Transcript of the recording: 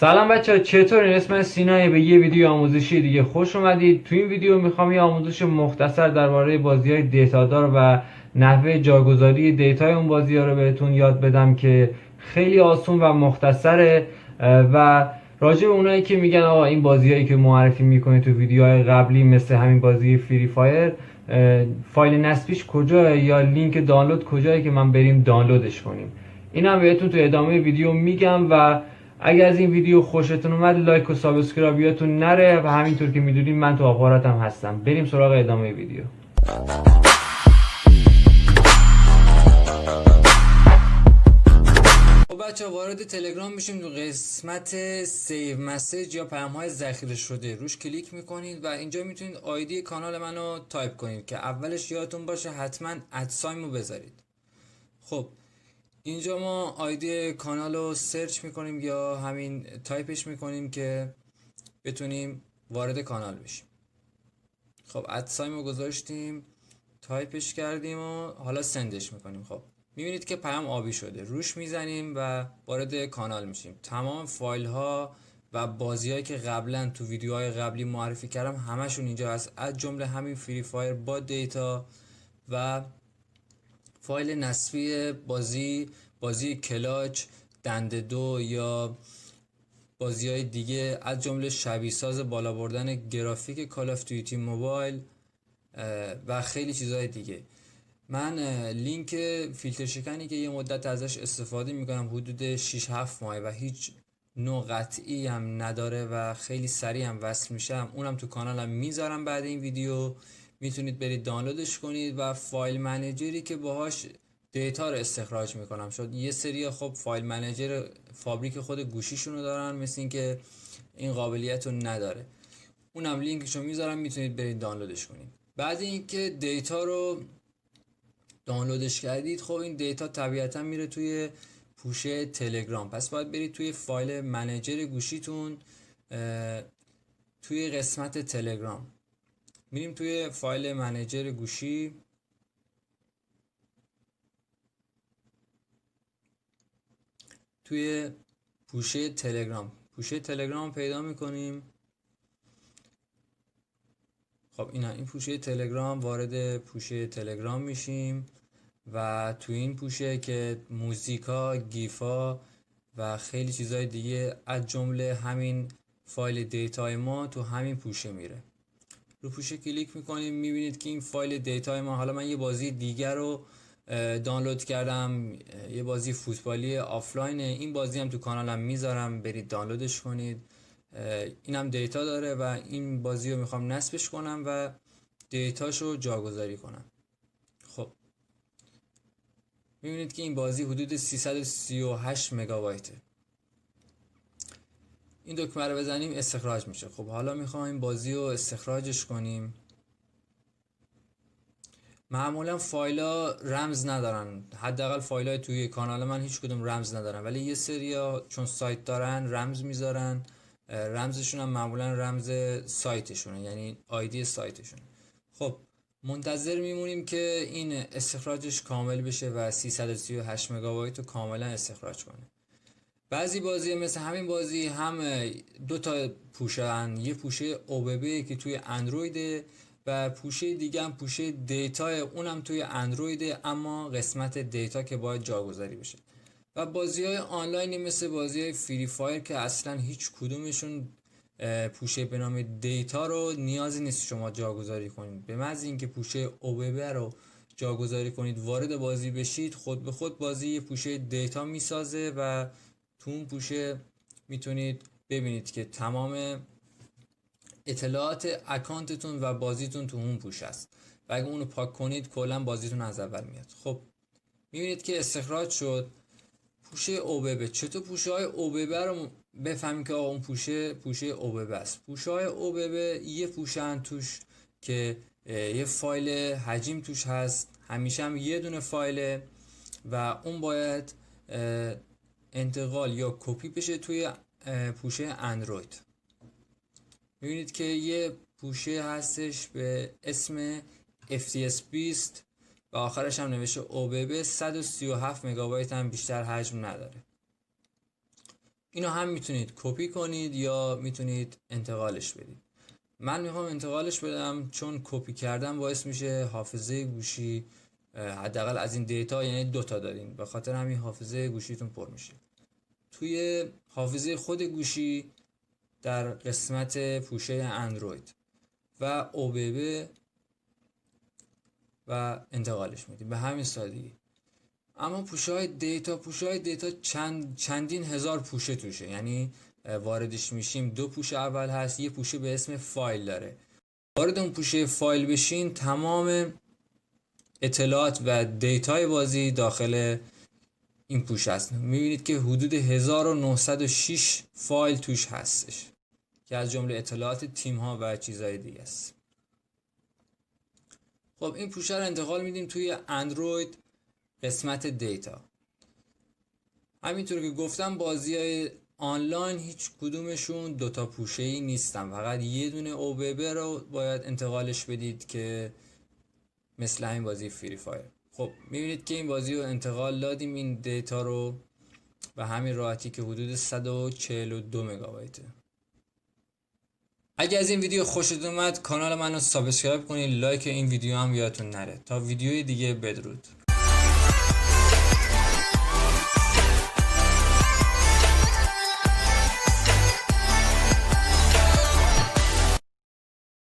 سلام بچه، چطورین؟ اسم سینای به یه ویدیو آموزشی دیگه خوش اومدید. تو این ویدیو میخوام یه آموزش مختصر درباره بازی‌های دیتادار و نحوه جاگذاری دیتای اون بازی‌ها رو بهتون یاد بدم که خیلی آسون و مختصره. و راجع به اونایی که میگن آقا این بازیایی که معرفی میکنه تو ویدیوهای قبلی مثل همین بازی فری فایر، فایل نصبیش کجاه یا لینک دانلود کجایی که من بریم دانلودش کنیم، اینم بهتون تو ادامه ویدیو میگم. و اگر از این ویدیو خوشتون اومد لایک و سابسکرایبیاتون نره و همینطور که میدونید من تو آپاراتم هستم. بریم سراغ ادامه ویدیو. خب بچه وارد تلگرام میشیم. تو قسمت سیو مسیج یا پیام های ذخیره شده روش کلیک میکنید و اینجا میتونید آیدی کانال منو تایپ کنید که اولش یادتون باشه حتما ادساین رو بذارید. خب اینجا ما آیدی کانال رو سرچ میکنیم یا همین تایپش میکنیم که بتونیم وارد کانال بشیم. خب ادساین رو گذاشتیم، تایپش کردیم و حالا سندش میکنیم. خب میبینید که پیام آبی شده، روش میزنیم و وارد کانال میشیم. تمام فایل ها و بازی هایی که قبلا تو ویدیوهای قبلی معرفی کردم همشون اینجا هست، از جمله همین فری فایر با دیتا و فایل نصبی بازی کلاچ، دنده دو یا بازی های دیگه از جمله شبیه ساز بالا بردن گرافیک کال آف دیوتی موبایل و خیلی چیزهای دیگه. من لینک فیلتر شکنی که یه مدت ازش استفاده میکنم حدود 6-7 ماه و هیچ نوع قطعی هم نداره و خیلی سریع هم وصل میشم، اونم تو کانالم میذارم بعد این ویدیو، میتونید برید دانلودش کنید. و فایل منیجری که باهاش دیتا رو استخراج میکنم، شد یه سری خب فایل منیجر فابریک خود گوشیشونو دارن، مثل این که این قابلیت رو نداره، اونم لینکشو میذارم، میتونید برید دانلودش کنید. بعد اینکه دیتا رو دانلودش کردید، خب این دیتا طبیعتا میره توی پوشه تلگرام، پس باید برید توی فایل منیجر گوشیتون، توی قسمت تلگرام میریم توی فایل منیجر گوشی، توی پوشه تلگرام پیدا میکنیم. خب این پوشه تلگرام، وارد پوشه تلگرام میشیم و تو این پوشه که موزیکا، گیفا و خیلی چیزهای دیگه از جمله همین فایل دیتای ما تو همین پوشه میره. رو پوشه کلیک میکنیم، میبینید که این فایل دیتای ما، حالا من یه بازی دیگر رو دانلود کردم، یه بازی فوتبالی آفلاینه، این بازی هم تو کانالم میذارم، برید دانلودش کنید. اینم دیتا داره و این بازی رو میخوام نصبش کنم و دیتاشو جاگذاری کنم. خب میبینید که این بازی حدود 338 مگابایته. این دکمه رو بزنیم استخراج میشه. خب حالا میخوایم بازی رو استخراجش کنیم. معمولا فایل‌ها رمز ندارن، حداقل فایل‌های توی کانال من هیچ کدوم رمز ندارن، ولی یه سری‌ها چون سایت دارن رمز میذارن. رمزشون هم معمولا رمز سایتشونه، یعنی آیدی سایتشون. خب منتظر میمونیم که این استخراجش کامل بشه و 338 مگابایت رو کاملا استخراج کنه. بعضی بازی مثل همین بازی هم دو تا پوشه هن، یه پوشه OBB که توی اندرویده و پوشه دیگه هم پوشه دیتا، اونم توی اندرویده، اما قسمت دیتا که باید جاگذاری بشه. و بازی های آنلاینی مثل بازی های فری فایر که اصلا هیچ کدومشون پوشه به نام دیتا رو نیازی نیست شما جاگذاری کنید، به محض اینکه پوشه OBB رو جاگذاری کنید وارد بازی بشید، خود به خود بازی یه پوشه دیتا میسازه و تو اون پوشه میتونید ببینید که تمام اطلاعات اکانتتون و بازیتون تو اون پوشه است و اگه اونو پاک کنید کلا بازیتون از اول میاد. خب میبینید که استخراج شد پوشه OBB. چطور پوشه های OBB رو بفهمیم که اون پوشه OBB است؟ پوشه های OBB یه پوشن توش که یه فایل حجم توش هست، همیشه هم یه دونه فایله و اون باید انتقال یا کپی بشه توی پوشه اندروید. میبینید که یه پوشه هستش به اسم FTS20 و آخرش هم نوشته OBB. 137 مگابایت هم بیشتر حجم نداره. اینو هم میتونید کپی کنید یا میتونید انتقالش بدید. من میخوام انتقالش بدم چون کپی کردن باعث میشه حافظه گوشی حداقل از این دیتا، یعنی 2 تا دارین، به خاطر همین حافظه گوشیتون پر میشه. توی حافظه خود گوشی در قسمت پوشه اندروید و OBB و انتقالش میدیم به همین سادگی. اما پوشه های دیتا چندین هزار پوشه توشه، یعنی واردش میشیم 2 پوشه اول هست، یه پوشه به اسم فایل داره. وارد اون پوشه فایل بشین تمام اطلاعات و دیتای بازی داخل این پوشه هست. میبینید که حدود 1906 فایل توش هستش که از جمله اطلاعات تیم ها و چیزهای دیگه است. خب این پوشه رو انتقال میدیم توی اندروید قسمت دیتا. همینطور که گفتم بازی‌های آنلاین هیچ کدومشون 2 تا پوشه‌ای نیستن، فقط یه دونه OBB رو باید انتقالش بدید که مثل همین بازی فری فایر. خب میبینید که این بازی رو انتقال دادیم، این دیتا رو، و همین راحتی که حدود 142 مگابایته. اگه از این ویدیو خوشت اومد کانال منو سابسکرایب کنید، لایک این ویدیو هم یادتون نره. تا ویدیوی دیگه بدرود.